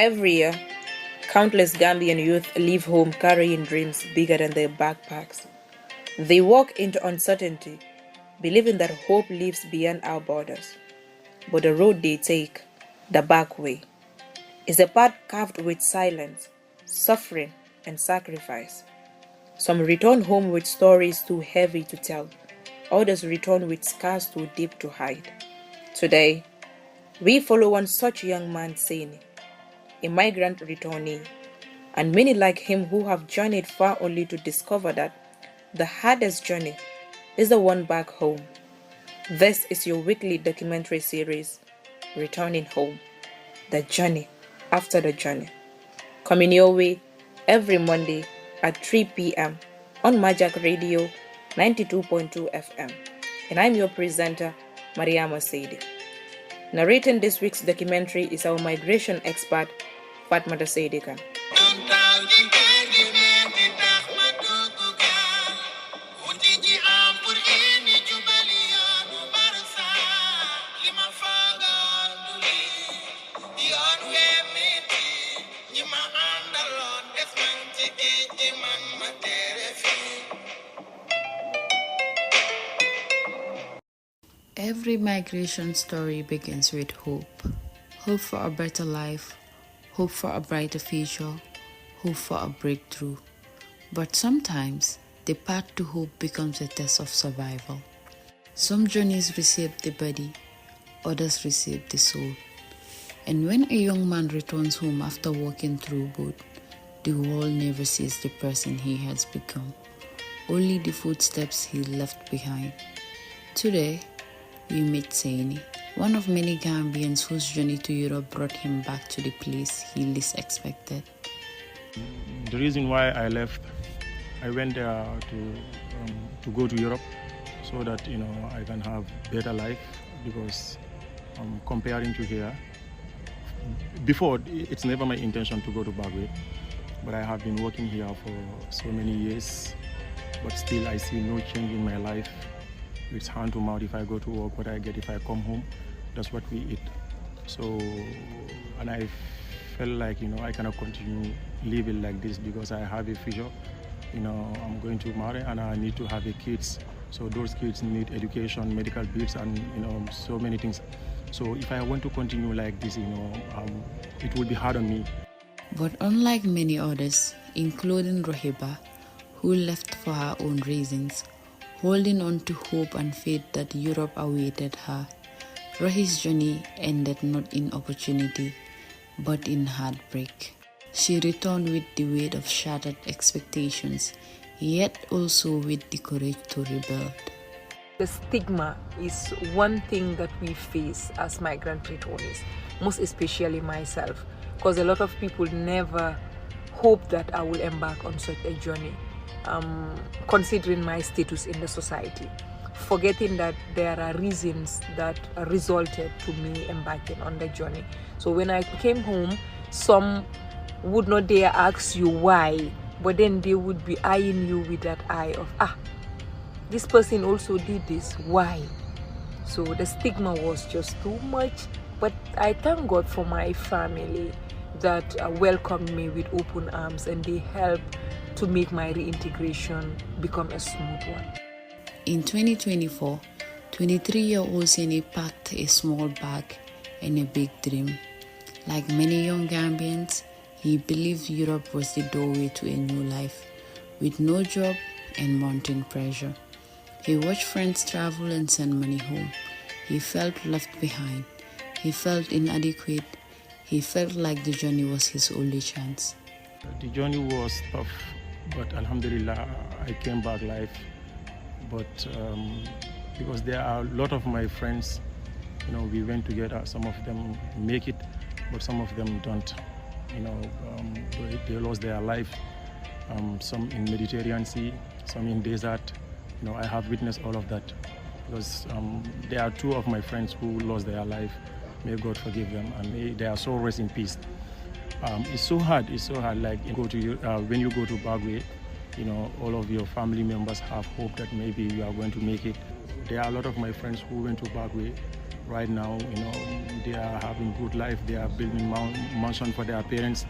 Every year, countless Gambian youth leave home carrying dreams bigger than their backpacks. They walk into uncertainty, believing that hope lives beyond our borders. But the road they take, the back way, is a path carved with silence, suffering, and sacrifice. Some return home with stories too heavy to tell, others return with scars too deep to hide. Today, we follow one such young man, Sainey, a migrant returnee, and many like him who have journeyed far only to discover that the hardest journey is the one back home. This is your weekly documentary series, Returning Home, the journey after the journey. Coming your way every Monday at 3 p.m. on Majak Radio 92.2 FM. And I'm your presenter, Mariama Saidi. Narrating this week's documentary is our migration expert, Fatmata Saidika. Every migration story begins with hope. Hope for a better life, hope for a brighter future, hope for a breakthrough. But sometimes, the path to hope becomes a test of survival. Some journeys receive the body, others receive the soul. And when a young man returns home after walking through both, the world never sees the person he has become, only the footsteps he left behind. Today, we meet Sainey, one of many Gambians whose journey to Europe brought him back to the place he least expected. The reason why I left, I went there to go to Europe so that I can have better life, because comparing to here, before it's never my intention to go to Bagwe, but I have been working here for so many years, but still I see no change in my life. It's hand to mouth. If I go to work, what I get if I come home, that's what we eat. So, and I felt like, I cannot continue living like this, because I have a future. I'm going to marry and I need to have a kids. So those kids need education, medical bills, and, so many things. So if I want to continue like this, it will be hard on me. But unlike many others, including Rohiba, who left for her own reasons, holding on to hope and faith that Europe awaited her, Rohi's journey ended not in opportunity, but in heartbreak. She returned with the weight of shattered expectations, yet also with the courage to rebuild. The stigma is one thing that we face as migrant returnees, most especially myself, because a lot of people never hope that I will embark on such a journey. Considering my status in the society, forgetting that there are reasons that resulted to me embarking on the journey. So when I came home, some would not dare ask you why, but then they would be eyeing you with that eye of, this person also did this, why? So the stigma was just too much, but I thank God for my family that welcomed me with open arms, and they helped to make my reintegration become a smooth one. In 2024, 23-year-old Sainey packed a small bag and a big dream. Like many young Gambians, he believed Europe was the doorway to a new life, with no job and mounting pressure. He watched friends travel and send money home. He felt left behind. He felt inadequate. He felt like the journey was his only chance. The journey was tough, but Alhamdulillah, I came back alive. But because there are a lot of my friends, we went together. Some of them make it, but some of them don't. They lost their life. Some in Mediterranean Sea, some in desert. I have witnessed all of that, because there are two of my friends who lost their life. May God forgive them, and may their soul rest in peace. It's so hard. Like when you go to Bagwe, all of your family members have hope that maybe you are going to make it. There are a lot of my friends who went to Bagwe, right now, they are having good life. They are building mansion for their parents.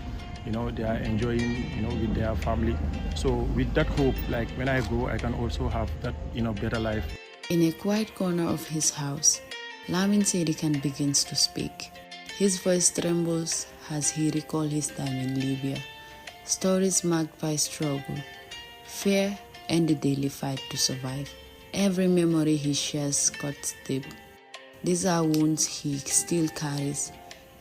They are enjoying, with their family. So with that hope, like when I go, I can also have that, better life. In a quiet corner of his house, Lamin Sedikan begins to speak. His voice trembles as he recalls his time in Libya. Stories marked by struggle, fear, and the daily fight to survive. Every memory he shares cuts deep. These are wounds he still carries,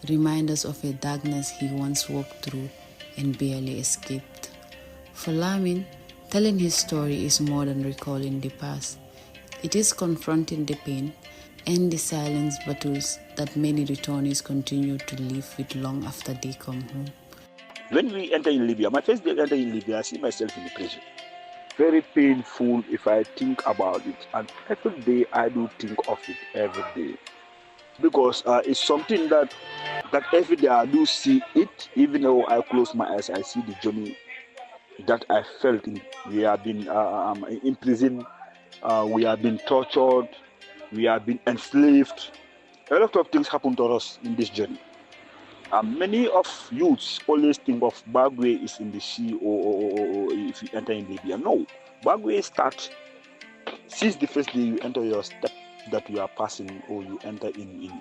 reminders of a darkness he once walked through and barely escaped. For Lamin, telling his story is more than recalling the past. It is confronting the pain and the silent battles that many returnees continue to live with long after they come home. When we enter in Libya, my first day enter in Libya, I see myself in the prison. Very painful if I think about it. And every day I do think of it every day. Because it's something that every day I do see it. Even though I close my eyes, I see the journey that I felt in. We have been in prison. We have been tortured. We have been enslaved. A lot of things happen to us in this journey. Many of youths always think of Bagwe is in the sea or if you enter in Libya. No, Bagwe starts since the first day you enter your step that you are passing or you enter in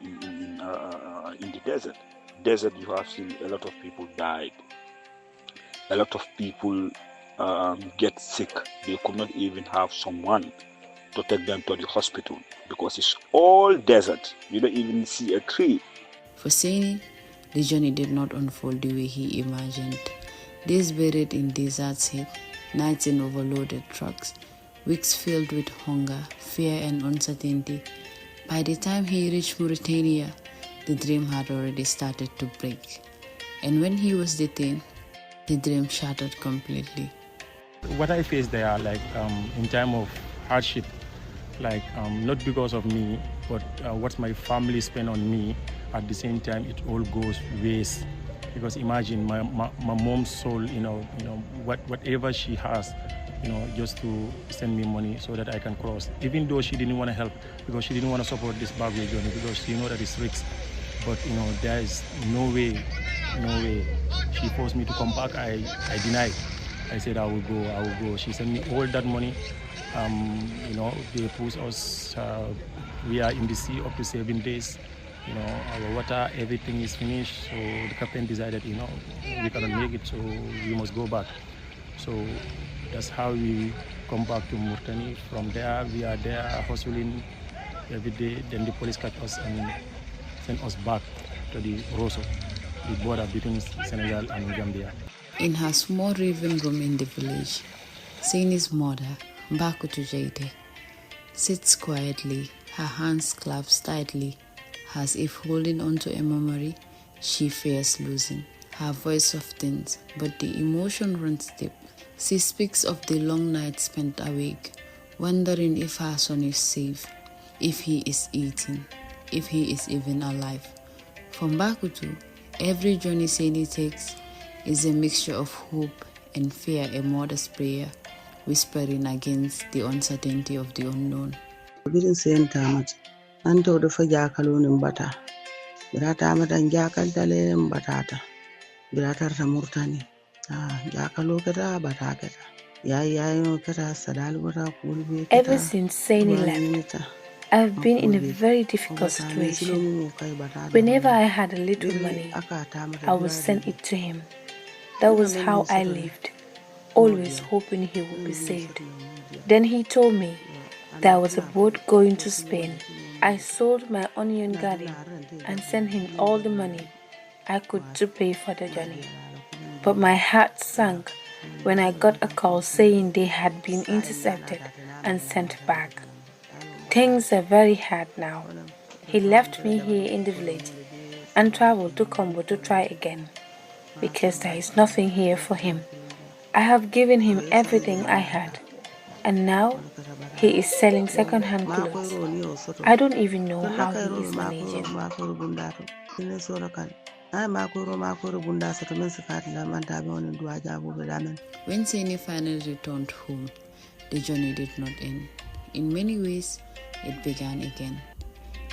the desert. Desert, you have seen a lot of people died. A lot of people get sick. They could not even have someone to take them to the hospital because it's all desert. You don't even see a tree. For Sainey, the journey did not unfold the way he imagined. Days buried in desert's heat, nights in overloaded trucks, weeks filled with hunger, fear and uncertainty. By the time he reached Mauritania, the dream had already started to break. And when he was detained, the dream shattered completely. What I faced there, in time of hardship, not because of me, but what my family spent on me, at the same time, it all goes waste. Because imagine my mom's soul, whatever she has, just to send me money so that I can cross. Even though she didn't want to help, because she didn't want to support this Bagwe journey, because she know that it's risks. But there is no way. She forced me to come back. I denied. I said I will go. She sent me all that money. They put us. We are in the sea up to 7 days. Our water, everything is finished. So the captain decided, we cannot make it, so we must go back. So that's how we come back to Mauritania. From there, we are there hustling every day. Then the police catch us and send us back to the Rosso, the border between Senegal and Gambia. In her small living room in the village, Sainey's mother, Mbakutu Jaite, sits quietly, her hands clasped tightly, as if holding onto a memory she fears losing. Her voice softens, but the emotion runs deep. She speaks of the long nights spent awake, wondering if her son is safe, if he is eating, if he is even alive. For Mbakutu, every journey Sainey takes is a mixture of hope and fear, a mother's prayer, whispering against the uncertainty of the unknown. Anto do fa jakalo nim bata birata madan jakal dale batata birata ta murtani jakalo kata bata kata yayi kata sadal bata kulbe kata. Ever since Sainey left, I've been in a very difficult situation. Whenever I had a little money, I would send it to him. That was how I lived, always hoping he would be saved. Then he told me there was a boat going to Spain. I sold my onion garden and sent him all the money I could to pay for the journey. But my heart sank when I got a call saying they had been intercepted and sent back. Things are very hard now. He left me here in the village and traveled to Combo to try again, because there is nothing here for him. I have given him everything I had, and now he is selling second-hand clothes. I don't even know how he is managing. When Sainey finally returned home, the journey did not end. In many ways, it began again.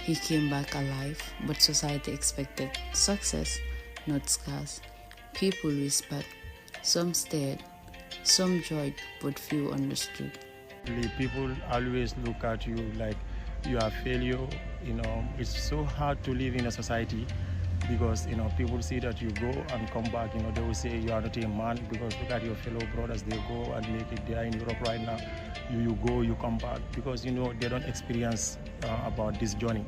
He came back alive, but society expected success, not scars. People whispered, some stared, some joyed, but few understood. People always look at you like you are a failure. It's so hard to live in a society because people see that you go and come back. They will say you are not a man because look at your fellow brothers, they go and make it. They are in Europe right now. You go, you come back because they don't experience about this journey.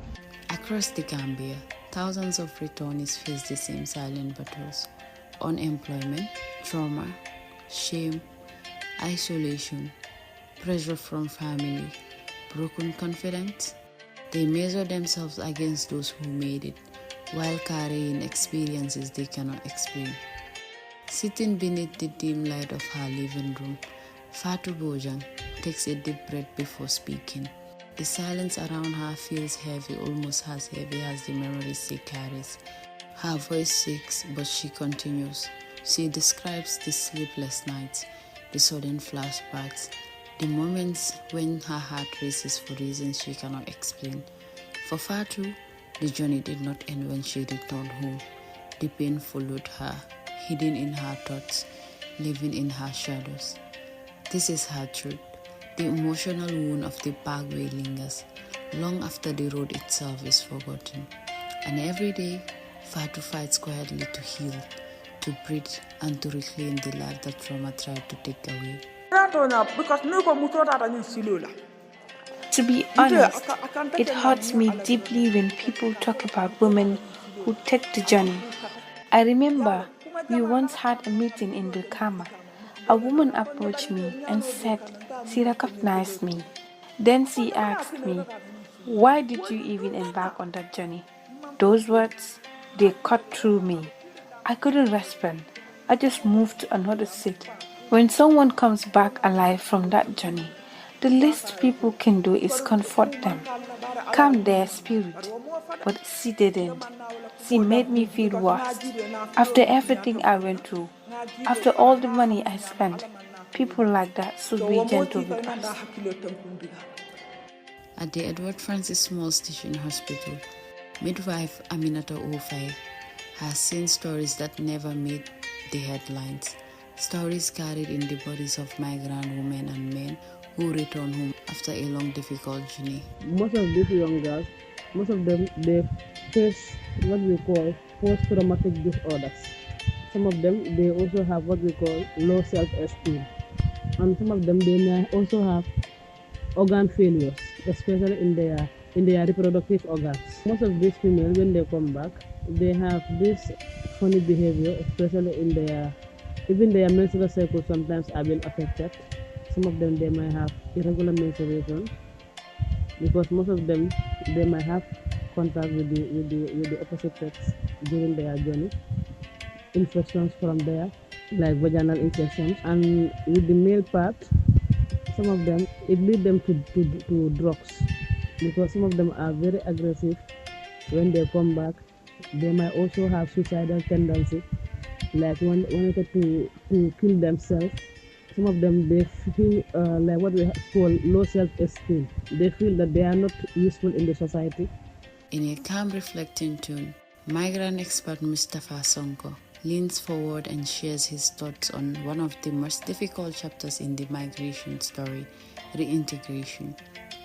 Across the Gambia, thousands of returnees face the same silent battles: unemployment, trauma, shame, isolation, pressure from family, broken confidence. They measure themselves against those who made it, while carrying experiences they cannot explain. Sitting beneath the dim light of her living room, Fatou Bojang takes a deep breath before speaking. The silence around her feels heavy, almost as heavy as the memories she carries. Her voice shakes, but she continues. She describes the sleepless nights, the sudden flashbacks, the moments when her heart races for reasons she cannot explain. For Fatou, the journey did not end when she returned home. The pain followed her, hidden in her thoughts, living in her shadows. This is her truth. The emotional wound of the parkway lingers, long after the road itself is forgotten. And every day, Fatou fights quietly to heal, to breathe, and to reclaim the life that trauma tried to take away. To be honest, it hurts me deeply when people talk about women who take the journey. I remember we once had a meeting in Diploma. A woman approached me and said she recognized me. Then she asked me, "Why did you even embark on that journey?" Those words, they cut through me. I couldn't respond. I just moved to another seat. When someone comes back alive from that journey, the least people can do is comfort them, calm their spirit. But she didn't. She made me feel worse. After everything I went through, after all the money I spent, people like that should be gentle with us. At the Edward Francis Small Station Hospital, midwife Aminata Ofai has seen stories that never made the headlines. Stories carried in the bodies of migrant women and men who return home after a long, difficult journey. Most of these young girls, most of them, they face what we call post-traumatic disorders. Some of them, they also have what we call low self-esteem. And some of them, they may also have organ failures, especially in their reproductive organs. Most of these females, when they come back, they have this funny behavior, especially even their menstrual cycle sometimes are being affected. Some of them, they might have irregular menstruation because most of them, they might have contact with the opposite sex during their journey. Infections from there, like vaginal infections, and with the male part, some of them, it leads them to drugs because some of them are very aggressive when they come back. They might also have suicidal tendency, like wanted to kill themselves. Some of them, they feel like what we call low self-esteem. They feel that they are not useful in the society. In a calm, reflecting tone, migrant expert Mustafa Sonko leans forward and shares his thoughts on one of the most difficult chapters in the migration story, reintegration,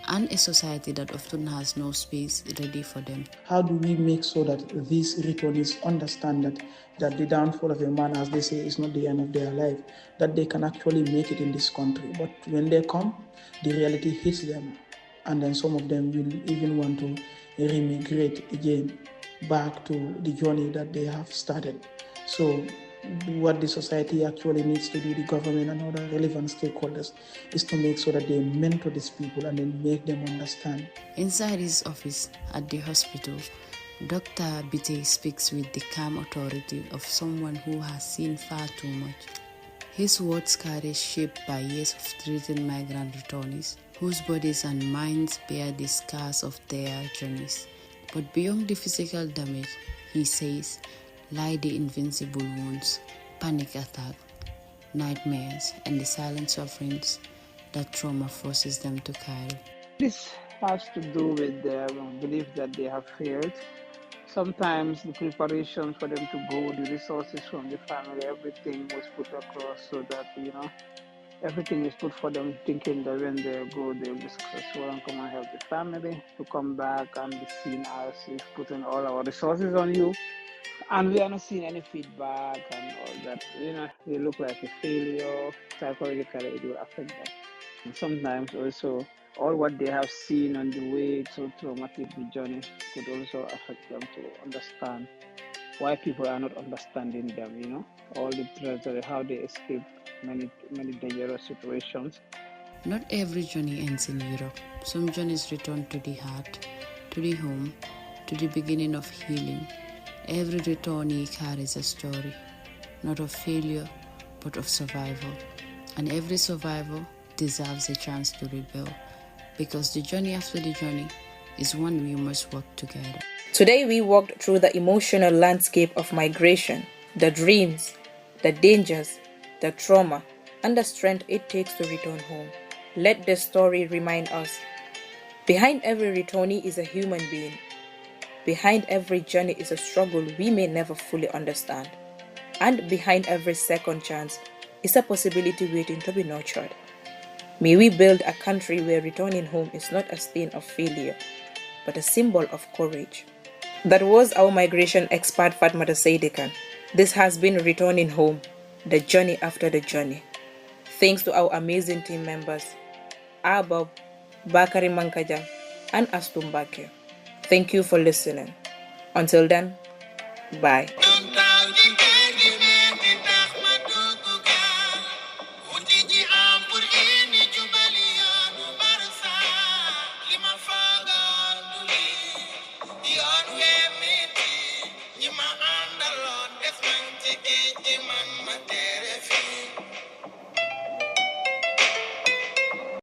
and a society that often has no space ready for them. How do we make sure that these returnees understand that the downfall of a man, as they say, is not the end of their life, that they can actually make it in this country? But when they come, the reality hits them, and then some of them will even want to remigrate again back to the journey that they have started. So what the society actually needs to do, the government and other relevant stakeholders, is to make sure that they mentor these people and then make them understand. Inside his office at the hospital, Dr. Bite speaks with the calm authority of someone who has seen far too much. His words carry shaped by years of treating migrant returnees, whose bodies and minds bear the scars of their journeys. But beyond the physical damage, he says, lie the invincible wounds, panic attack, nightmares, and the silent sufferings that trauma forces them to carry. This has to do with their belief that they have failed. Sometimes the preparations for them to go, the resources from the family, everything was put across so that, everything is put for them, thinking that when they go, they'll be successful and come and help the family to come back and be seen as if putting all our resources on you. And we are not seeing any feedback and all that. They look like a failure. Psychologically, it will affect them. And sometimes also, all what they have seen on the way so traumatic the journey could also affect them to understand why people are not understanding them, all the treasure, how they escape many, many dangerous situations. Not every journey ends in Europe. Some journeys return to the heart, to the home, to the beginning of healing. Every returnee carries a story, not of failure, but of survival. And every survivor deserves a chance to rebuild, because the journey after the journey is one we must work together. Today we walked through the emotional landscape of migration, the dreams, the dangers, the trauma, and the strength it takes to return home. Let this story remind us, behind every returnee is a human being. Behind every journey is a struggle we may never fully understand. And behind every second chance is a possibility waiting to be nurtured. May we build a country where returning home is not a stain of failure, but a symbol of courage. That was our migration expert Fatmata Saidikan. This has been Returning Home, the journey after the journey. Thanks to our amazing team members, Abob, Bakari Mankajang, and Astumbake. Thank you for listening. Until then, bye.